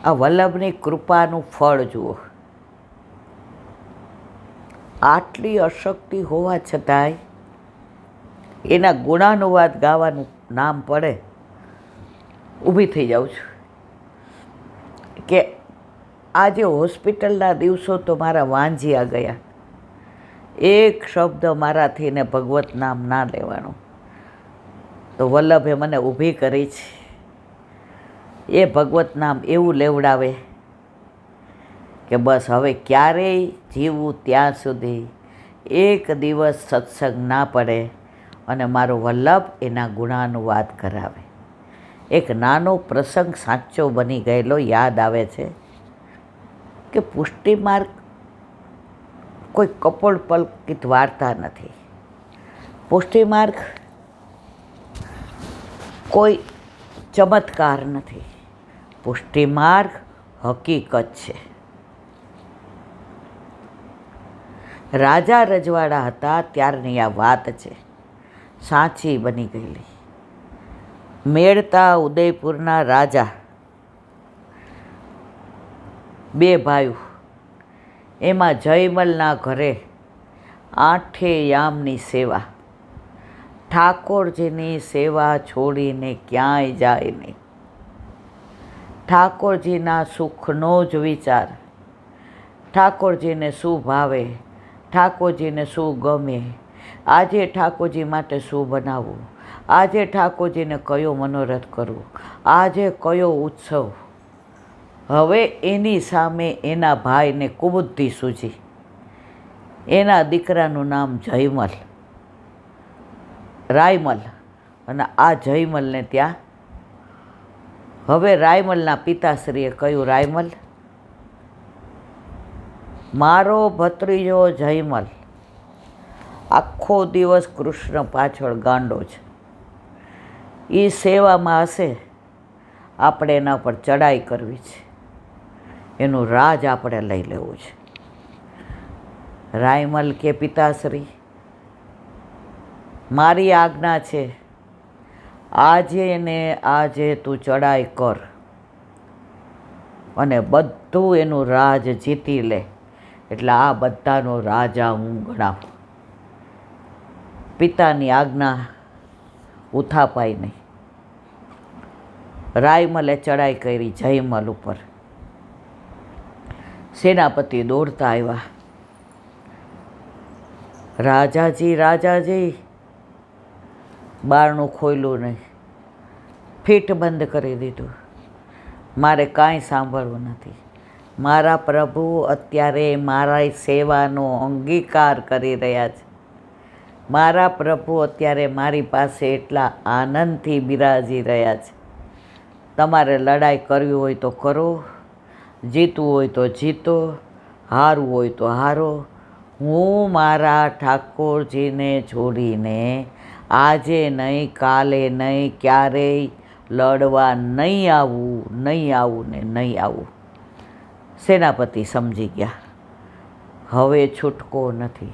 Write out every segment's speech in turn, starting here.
આ વલ્લભની કૃપાનું ફળ જુઓ. આટલી અશક્તિ હોવા છતાંય એના ગુણાનુવાદ ગાવાનું નામ પડે ઊભી થઈ જાઉં છું કે આજે હોસ્પિટલના દિવસો તો મારા વાંઝિયા ગયા. એક શબ્દ મારાથી ને ભગવત નામ ના લેવાનું. તો વલ્લભે મને ઊભી કરી છે. એ ભગવત નામ એવું લેવડાવે કે બસ હવે ક્યારેય જીવવું ત્યાં સુધી એક દિવસ સત્સંગ ના પડે અને મારો વલ્લભ એના ગુણાનુવાદ કરાવે. એક નાનો પ્રસંગ સાચો બની ગયેલો યાદ આવે છે કે પુષ્ટિમાર્ગ કોઈ કપોળકલ્પિત વાર્તા નથી. પુષ્ટિમાર્ગ કોઈ ચમત્કાર નથી. પુષ્ટિમાર્ગ હકીકત છે. રાજા રજવાડા હતા ત્યારની આ વાત છે, સાચી બની ગયેલી. મેળતા ઉદયપુરના રાજા, બે ભાઈઓ, એમાં જયમલના ઘરે આઠે યામની સેવા. ઠાકોરજીની સેવા છોડીને ક્યાંય જાય નહીં. ઠાકોરજીના સુખનો જ વિચાર. ઠાકોરજીને શું ભાવે, ઠાકોરજીને શું ગમે, આજે ઠાકોરજી માટે શું બનાવવું, આજે ઠાકોરજીને કયો મનોરથ કરવો, આજે કયો ઉત્સવ. હવે એની સામે એના ભાઈને કુબુદ્ધિ સૂજી. એના દીકરાનું નામ જયમલ, રાયમલ. અને આ જયમલને ત્યાં હવે રાયમલના પિતાશ્રીએ કહ્યું, રાયમલ, મારો ભત્રીજો જયમલ આખો દિવસ કૃષ્ણ પાછળ ગાંડો છે. એ સેવામાં હશે, આપણે એના પર ચડાઈ કરવી છે, એનું રાજ આપણે લઈ લેવું છે. રાયમલ કે પિતાશ્રી, મારી આજ્ઞા છે, આજે ને આજે તું ચડાઈ કર અને બધું એનું રાજ જીતી લે, એટલે આ બધાનો રાજા હું ગણાવું. પિતાની આજ્ઞા ઉથાપાય નહીં. રાયમલે ચડાઈ કરી જયમલ ઉપર. સેનાપતિ દોડતા આવ્યા. રાજાજી, રાજાજી, બારણું ખોલ્યું નહીં, ફીટ બંધ કરી દીધું. મારે કાંઈ સાંભળવું નથી. મારા પ્રભુ અત્યારે મારા સેવાનો અંગીકાર કરી રહ્યા છે. મારા પ્રભુ અત્યારે મારી પાસે એટલા આનંદથી બિરાજી રહ્યા છે. તમારે લડાઈ કરવી હોય તો કરો, જીતવું હોય તો જીતો, હારવું હોય તો હારો. હું મારા ઠાકોરજીને છોડીને આજે નહીં, કાલે નહીં, ક્યારેય લડવા નહીં આવું, નહીં આવું ને નહીં આવું. સેનાપતિ સમજી ગયા, હવે છૂટકો નથી.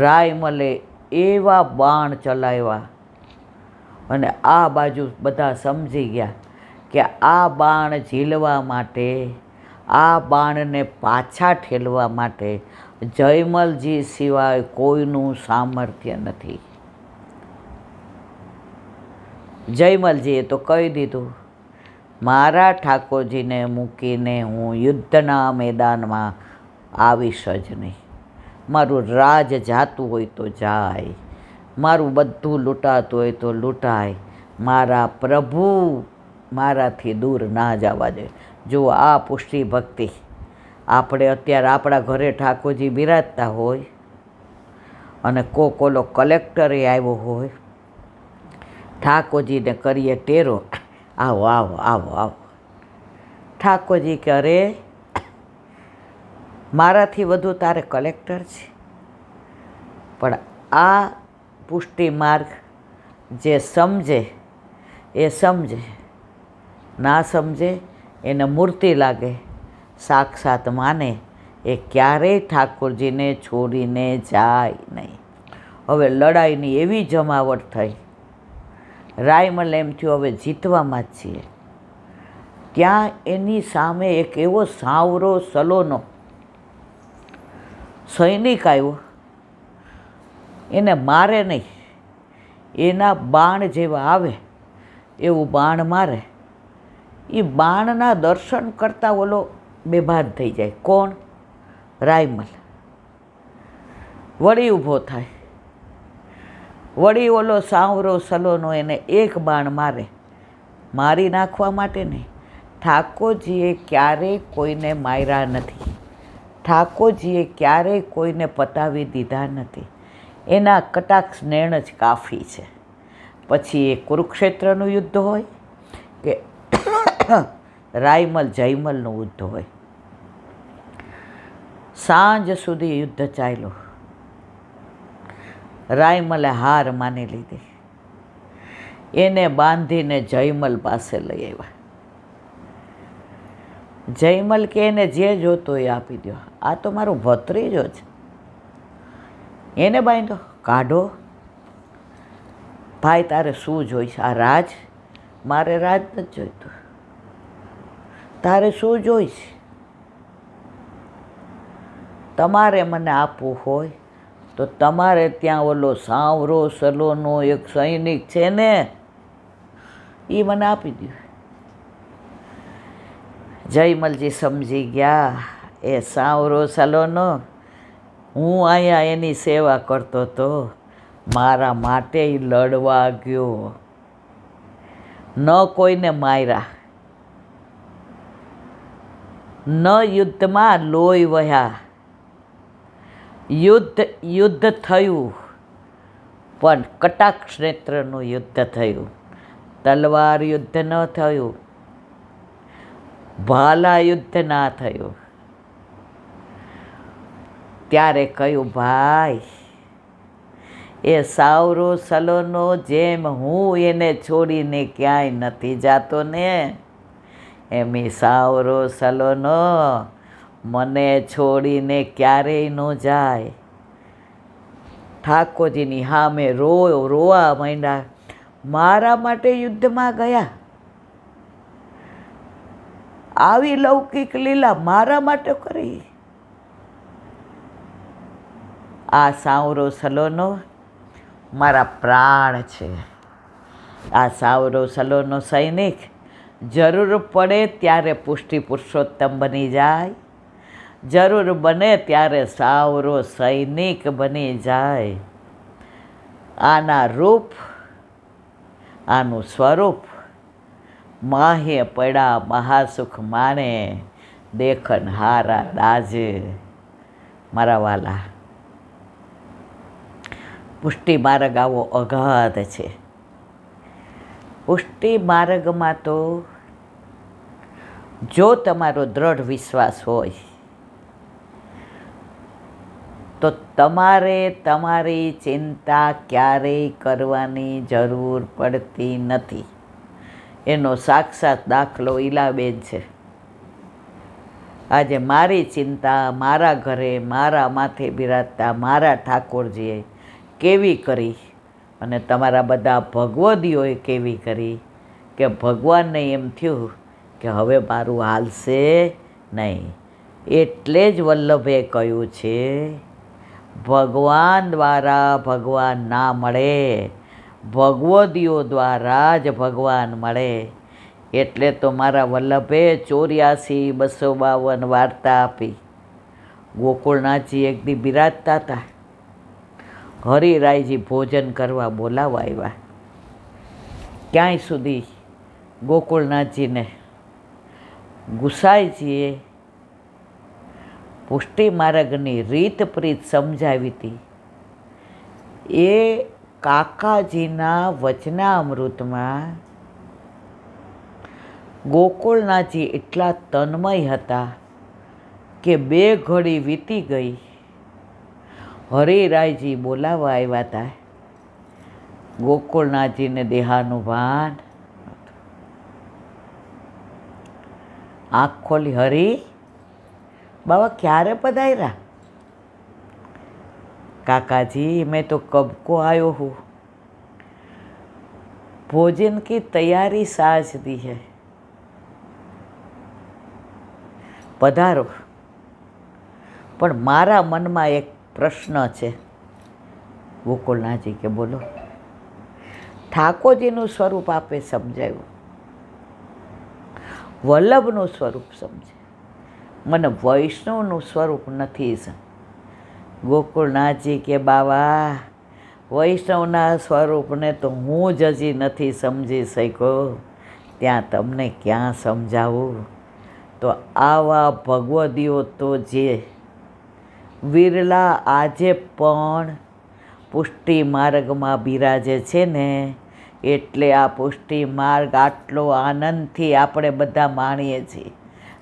રાયમલે એવા બાણ ચલાવ્યા અને આ બાજુ બધા સમજી ગયા કે આ બાણ ઝીલવા માટે, આ બાણને પાછા ઠેલવા માટે જયમલજી સિવાય કોઈનું સામર્થ્ય નથી. જયમલજીએ તો કહી દીધું, મારા ઠાકોરજીને મૂકીને હું યુદ્ધના મેદાનમાં આવીશ જ નહીં. મારું રાજ જાતું હોય તો જાય, મારું બધું લૂંટાતું હોય તો લૂંટાય. મારા પ્રભુ મારાથી દૂર ના જવા દે. જો આ પુષ્ટિ ભક્તિ. આપણે અત્યારે આપણા ઘરે ઠાકોરજી બિરાજતા હોય અને કોલો કલેક્ટરે આવ્યો હોય, ઠાકોરજીને કરીએ ટેરો, આવો આવો આવો આવો. ઠાકોરજી કે, અરે મારાથી વધુ તારે કલેક્ટર છે. પણ આ પુષ્ટિ માર્ગ જે સમજે એ સમજે, ના સમજે એને મૂર્તિ લાગે, સાક્ષાત માને, એ ક્યારેય ઠાકોરજીને છોડીને જાય નહીં. હવે લડાઈની એવી જમાવટ થઈ. રાયમલ એમ થયું, હવે જીતવામાં જ છીએ. ત્યાં એની સામે એક એવો સાવરો સલોનો સૈનિક આવ્યો. એને મારે નહીં, એના બાણ જેવા આવે એવું બાણ મારે. એ બાણના દર્શન કરતાં ઓલો બેભાન થઈ જાય. કોણ? રાયમલ. વળી ઊભો થાય. વળી ઓલો સાવરો સલોનો એને એક બાણ મારે. મારી નાખવા માટે નહીં. ઠાકોરજીએ ક્યારેય કોઈને માર્યા નથી. ઠાકોરજીએ ક્યારેય કોઈને પતાવી દીધા નથી. એના કટાક્ષ નેણ જ કાફી છે. પછી એ કુરુક્ષેત્રનું યુદ્ધ હોય કે રાયમલ જયમલનું યુદ્ધ હોય, સાંજ સુધી યુદ્ધ ચાલ્યું. રાયમલે હાર માની લીધી. એને બાંધીને જયમલ પાસે લઈ આવ્યા. જયમલ કે એને જે જોતો એ આપી દો. આ તો મારો ભત્રીજો છે. એને બાંધો, કાઢો. ભાઈ તારે શું જોઈશ? આ રાજ? મારે રાજ નથી જોઈતું. તારે શું જોઈશ? તમારે મને આપવું હોય તો તમારે ત્યાં ઓલો સાવરો સલોનો એક સૈનિક છે ને, એ મને આપી દો. જયમલજી સમજી ગયા એ સાવરો સલોનો હું અહીંયા એની સેવા કરતો હતો, મારા માટે એ લડવા ગયો. ન કોઈને માર્યા, ન યુદ્ધમાં લોહી વહ્યા. યુદ્ધ થયું પણ કટાક્ષ નેત્રનું યુદ્ધ થયું. તલવાર યુદ્ધ ન થયું, ભાલા યુદ્ધ ના થયું. ત્યારે કહ્યું, ભાઈ એ સાવરો સલોનો જેમ હું એને છોડીને ક્યાંય નથી જાતો ને, એમ એ સાવરો સલોનો મને છોડીને ક્યારેય ન જાય. ઠાકોરજીની સામે રોવા માંડ્યા. મારા માટે યુદ્ધમાં ગયા, આવી લૌકિક લીલા મારા માટે કરી. આ સાવરો સલોનો મારા પ્રાણ છે. આ સાવરો સલોનો સૈનિક જરૂર પડે ત્યારે પુષ્ટિ પુરુષોત્તમ બની જાય, જરૂર બને ત્યારે સાવરો સૈનિક બની જાય. આના રૂપ, આનું સ્વરૂપ માહે પડ્યા મહાસુખ માને, દેખન હારા દાજ. મારા વાલા, પુષ્ટિ માર્ગ આવો અગાધ છે. પુષ્ટિ માર્ગમાં તો જો તમારો દ્રઢ વિશ્વાસ હોય તો તમારે તમારી ચિંતા ક્યારેય કરવાની જરૂર પડતી નથી. એનો સાક્ષાત દાખલો ઈલાબેન છે. આજે મારી ચિંતા મારા ઘરે મારા માથે બિરાજતા મારા ઠાકોરજીએ કેવી કરી અને તમારા બધા ભગવદીઓએ કેવી કરી કે ભગવાનને એમ થયું કે હવે મારું હાલશે નહીં. એટલે જ વલ્લભે કહ્યું છે, ભગવાન દ્વારા ભગવાન ના મળે, ભગવદીઓ દ્વારા જ ભગવાન મળે. એટલે તો મારા વલ્લભે 84,252 વાર્તા આપી. ગોકુળનાથજી એક દી બિરાજતા હતા. હરિરાયજી ભોજન કરવા બોલાવવા આવ્યા. ક્યાંય સુધી ગોકુળનાથજીને ગુસાઈજીએ પુષ્ટિ માર્ગની રીત પ્રીત સમજાવી હતી. એ કાકાજીના વચનામૃતમાં ગોકુળનાથજી એટલા તન્મય હતા કે 2 ઘડી વીતી ગઈ. હરિરાયજી બોલાવવા આવ્યા હતા. ગોકુળનાથજીને દેહાનું ભાન. આંખ ખોલી, હરી બાબા ક્યારે પધાર્યા? काकाजी मैं तो कब को आयो हूँ, भोजन की तैयारी साज दी है, પધારો. પણ મારા મનમાં એક પ્રશ્ન છે. ગોકુળનાથજી કે બોલો. ઠાકોરજીનું સ્વરૂપ આપે સમજાયું, વલ્લભનું સ્વરૂપ સમજે, મને વૈષ્ણવનું સ્વરૂપ નથી. ગોકુળનાથજી કે બાવા, વૈષ્ણવના સ્વરૂપને તો હું જ હજી નથી સમજી શક્યો, ત્યાં તમને ક્યાં સમજાવું. તો આવા ભગવદીઓ તો જે વિરલા આજે પણ પુષ્ટિ માર્ગમાં બિરાજે છે ને, એટલે આ પુષ્ટિ માર્ગ આટલો આનંદથી આપણે બધા માણીએ છીએ.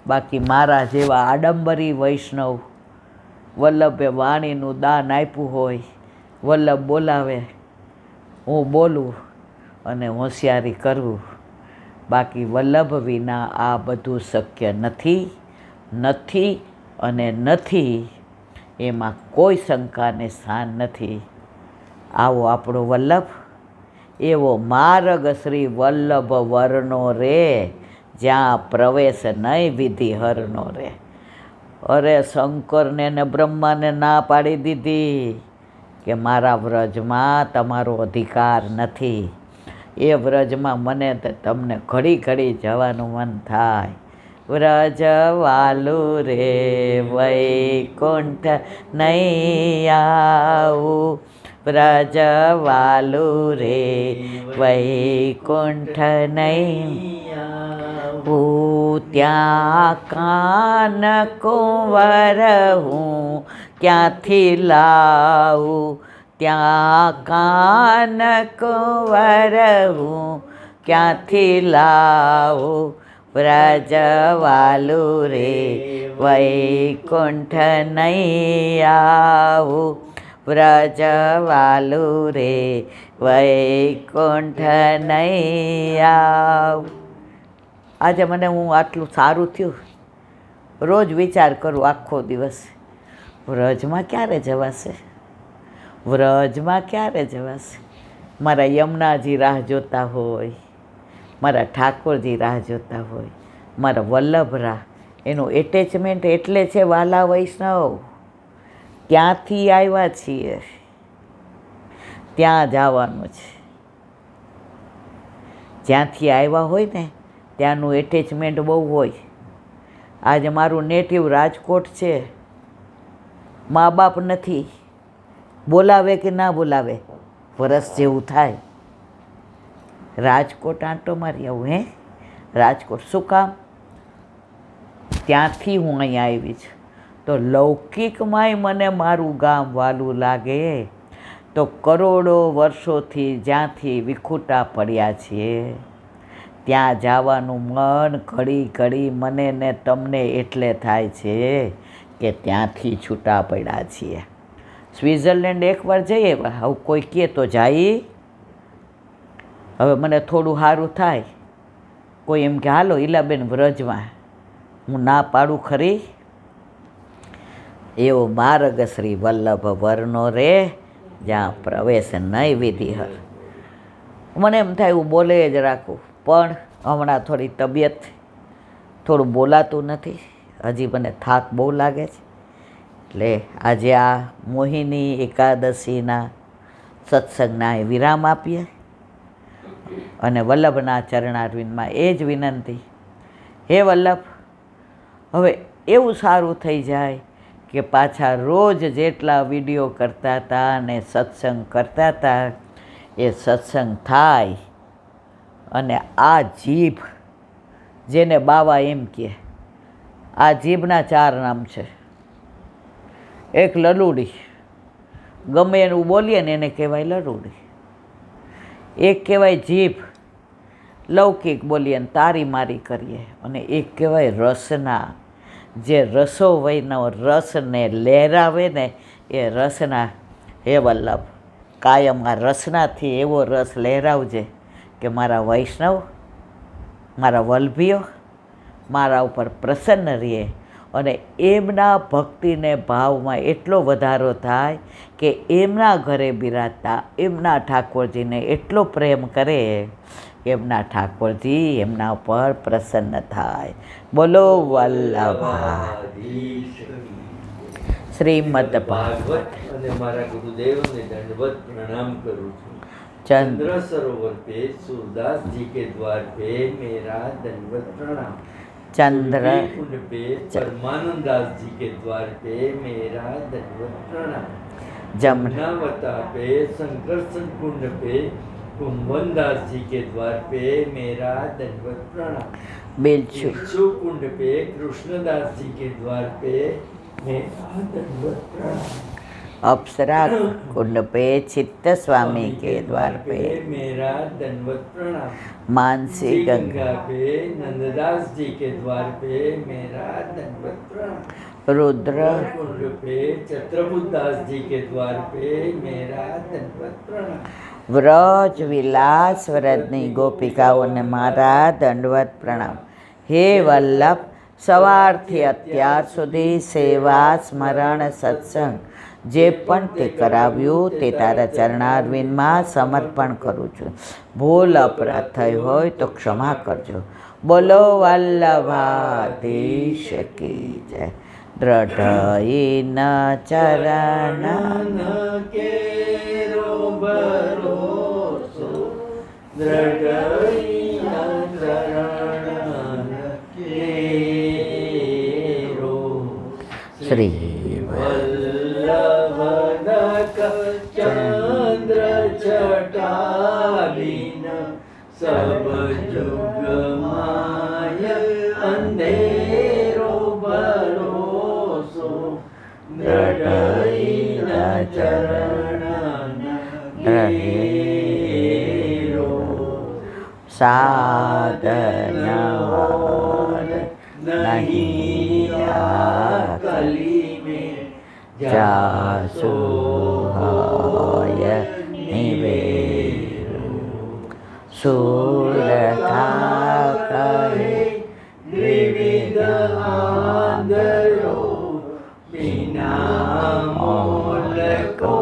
બાકી મારા જેવા આડંબરી વૈષ્ણવ, વલ્લભે વાણીનું દાન આપ્યું હોય, વલ્લભ બોલાવે, હું બોલું અને હોશિયારી કરું. બાકી વલ્લભ વિના આ બધું શક્ય નથી અને નથી. એમાં કોઈ શંકાને સ્થાન નથી. આવો આપણો વલ્લભ, એવો માર્ગ શ્રી વલ્લભ વરનો રે, જ્યાં પ્રવેશ નહીં વિધિ હરનો રે. અરે શંકરને ને બ્રહ્માને ના પાડી દીધી કે મારા વ્રજમાં તમારો અધિકાર નથી. એ વ્રજમાં મને તમને ઘડી ઘડી જવાનું મન થાય. વ્રજ વાલું રે વૈકુંઠ નહીં આવું, વ્રજ વાલું રે વૈકુંઠ નહીં આવું. ત્યાં કાન કુંવર હું ક્યાંથી લાવું, ત્યાં કાન કુંવર હું ક્યાંથી લાવું. વ્રજ વાલું રે વૈકુંઠ નહીં આવું, વ્રજ વાલું રે વૈકુંઠ નહીં આવું. આજે મને હું આટલું સારું થયું, રોજ વિચાર કરું આખો દિવસ, વ્રજમાં ક્યારે જવાશે, વ્રજમાં ક્યારે જવાશે. મારા યમુનાજી રાહ જોતા હોય, મારા ઠાકોરજી રાહ જોતા હોય, મારા વલ્લભ રાહ. એનું એટેચમેન્ટ એટલે છે વાલા વૈષ્ણવ, ત્યાંથી આવ્યા છીએ, ત્યાં જવાનું છે. જ્યાંથી આવ્યા હોય ને ત્યાંનું એટેચમેન્ટ બહુ હોય. આજે મારું નેટિવ રાજકોટ છે, મા બાપ નથી, બોલાવે કે ના બોલાવે વરસ જેવું થાય. રાજકોટ આંટો મારી આવું. હે રાજકોટ શું કામ? ત્યાંથી હું અહીંયા આવી છું. તો લૌકિકમાંય મને મારું ગામ વાલું લાગે, તો કરોડો વર્ષોથી જ્યાંથી વિખૂટા પડ્યા છીએ ત્યાં જવાનું મન ઘડી ઘડી મને ને તમને એટલે થાય છે કે ત્યાંથી છૂટા પડ્યા છીએ. સ્વિટ્ઝરલેન્ડ એકવાર જઈએ, હવે કોઈ કહે તો જાય. હવે મને થોડું સારું થાય, કોઈ એમ કે હાલો ઈલાબેન વ્રજમાં, હું ના પાડું ખરી? એવો માર્ગ શ્રી વલ્લભ વરનો રે, જ્યાં પ્રવેશ નહીં વિધિ હર. મને એમ થાય હું બોલે જ રાખું, પણ હમણાં થોડી તબિયત, થોડું બોલાતું નથી. હજી મને થાક બહુ લાગે છે. એટલે આજે આ મોહિની એકાદશીના સત્સંગના વિરામ આપીએ અને વલ્લભના ચરણારવિંદમાં એ જ વિનંતી, હે વલ્લભ, હવે એવું સારું થઈ જાય કે પાછા રોજ જેટલા વિડીયો કરતા હતા અને સત્સંગ કરતા હતા એ સત્સંગ થાય. અને આ જીભ, જેને બાવા એમ કહે, આ જીભના 4 નામ છે. એક લલુડી, ગમે એનું બોલીએ ને એને કહેવાય લલુડી. એક કહેવાય જીભ, લૌકિક બોલીએ ને તારી મારી કરીએ. અને એક કહેવાય રસના, જે રસો વયનો રસને લહેરાવે ને એ રસના. હે વલ્લભ, કાયમ આ રસનાથી એવો રસ લહેરાવજે કે મારા વૈષ્ણવ, મારા વલ્લભીઓ મારા ઉપર પ્રસન્ન રહે અને એમના ભક્તિને ભાવમાં એટલો વધારો થાય કે એમના ઘરે બિરાજતા એમના ઠાકોરજીને એટલો પ્રેમ કરે એમના ઠાકોરજી એમના ઉપર પ્રસન્ન થાય. બોલો વલ્લભાધીશ. શ્રીમદ ભાગવત. અને મારા ગુરુદેવને દંડવત પ્રણામ કરું છું. ચંદ્ર चंद्र सरोवर पे सूरदास जी के द्वार पे मेरा दंडवत प्रणाम. चंद्र कुंड पे परमानंद दास जी के द्वार पे मेरा दंडवत प्रणाम. जमुनावता पे संकर्षण कुंड पे कुंभन दास जी के द्वार पे मेरा दंडवत प्रणाम. बिच्छू कुंड पे कृष्णदास जी के द्वार पे मेरा दंडवत प्रणाम. अप्सरा कुंड पे चित्त स्वामी के द्वार पे मेरा दंडवत प्रणाम. मानसी गंगा पे नंददास जी के द्वार पे मेरा दंडवत प्रणाम. रुद्र कुंड पे छत्रपुत दास जी के द्वार पे मेरा दंडवत प्रणाम. વ્રજ વિલાસ વ્રજની ગોપિકાઓને મારા દંડવત પ્રણામ. હે વલ્લભ, સવારથી અત્યાર સુધી સેવા સ્મરણ સત્સંગ જે પણ તે કરાવ્યું તે તારા ચરણારવિંદમાં સમર્પણ કરું છું. ભૂલ અપરાધ થઈ હોય તો ક્ષમા કરજો. બોલો વલ્લભાધીશ કી જય. દ્રઢઈન ચરણ કેરો ભરોસો, દ્રઢઈન ચરણ કેરો. શ્રી વલ્લભ ચંદ્ર છટાવીન સબ જુગ માય અંધેરો ભરોસો, દ્રઢઈન ચરણ કેરો. સાધન નહીં કલી મેં જાસુ હોય નિવેરું. સુરથા કહે વિવિધ આંધળો, વિના મોલકો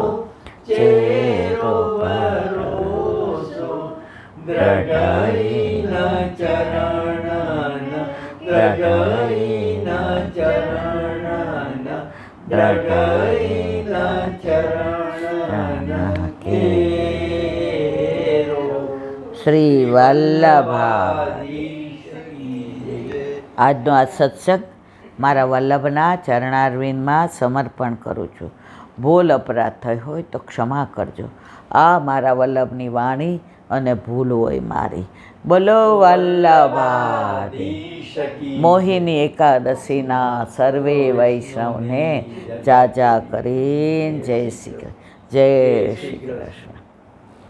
ચેરો ભરોસો, દ્રઢઈન ચરણ દ્રઢઈન ચરણ દ્રઢઈન ચરણ કેરો. શ્રી વલ્લભાધીશ. આજનો આ સત્સંગ મારા વલ્લભના ચરણારવિંદમાં સમર્પણ કરું છું. ભૂલ અપરાધ થઈ હોય તો ક્ષમા કરજો. આ મારા વલ્લભની વાણી અને ભૂલ હોય મારી. બોલો વલ્લભાધીશ. મોહિની એકાદશીના સર્વે વૈષ્ણવને જાજા કરીને જય શ્રી કૃષ્ણ.